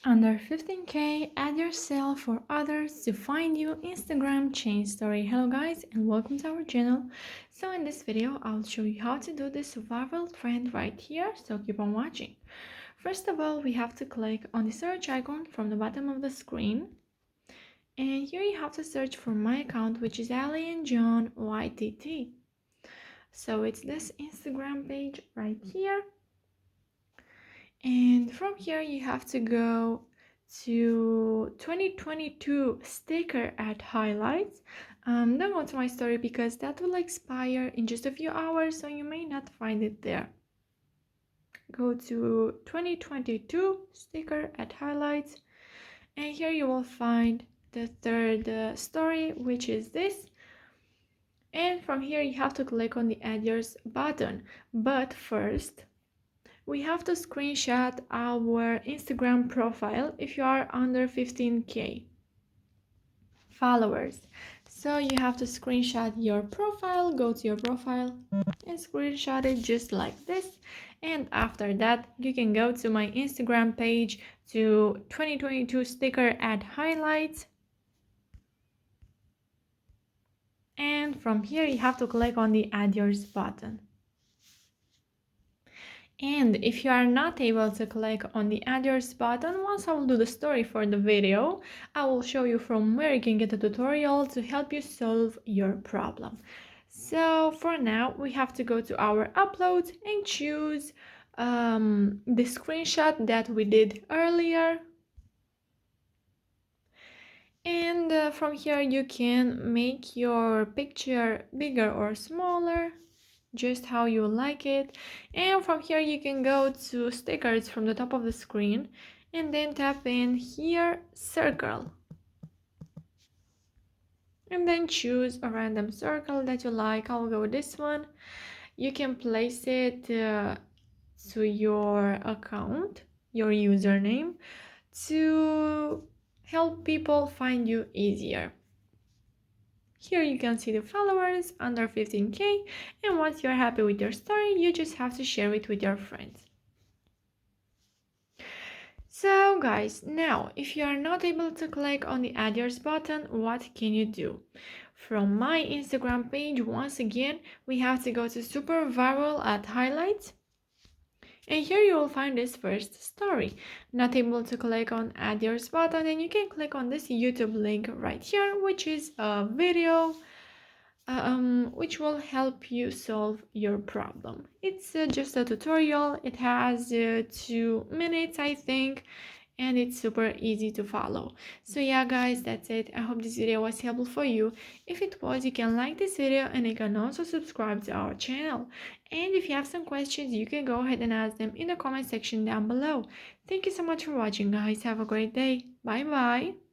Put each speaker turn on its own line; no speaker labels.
Under 15K, add yourself or others to find you Instagram chain story. Hello guys and welcome to our channel. So in this video, I'll show you how to do this survival trend right here, so keep on watching. First of all, we have to click on the search icon from the bottom of the screen. And here you have to search for my account, which is Ali and John YTT. So it's this Instagram page right here. And from here you have to go to 2022 sticker at highlights. Don't go to my story because that will expire in just a few hours, so you may not find it there. Go to 2022 sticker at highlights, and here you will find the third story, which is this. And from here you have to click on the add yours button, but first we have to screenshot our Instagram profile if you are under 15K followers. So you have to screenshot your profile, go to your profile and screenshot it just like this. And after that, you can go to my Instagram page to 2022 sticker add highlights. And from here, you have to click on the add yours button. And if you are not able to click on the add yours button, once I will do the story for the video, I will show you from where you can get a tutorial to help you solve your problem. So for now, we have to go to our uploads and choose the screenshot that we did earlier. And from here, you can make your picture bigger or smaller, just how you like it. And from here you can go to stickers from the top of the screen and then tap in here circle and then choose a random circle that you like. I'll go with this one. You can place it to your account, your username, to help people find you easier. Here you can see the followers under 15K, and once you're happy with your story, you just have to share it with your friends. So guys, now if you are not able to click on the add yours button, what can you do? From my Instagram page, once again, we have to go to super viral at highlights. And here you will find this first story. Not able to click on add yours button, and you can click on this YouTube link right here, which is a video which will help you solve your problem. It's just a tutorial. It has 2 minutes, I think, and it's super easy to follow. So yeah guys, that's it. I hope this video was helpful for you. If it was, you can like this video and you can also subscribe to our channel. And if you have some questions, you can go ahead and ask them in the comment section down below. Thank you so much for watching guys. Have a great day. Bye bye.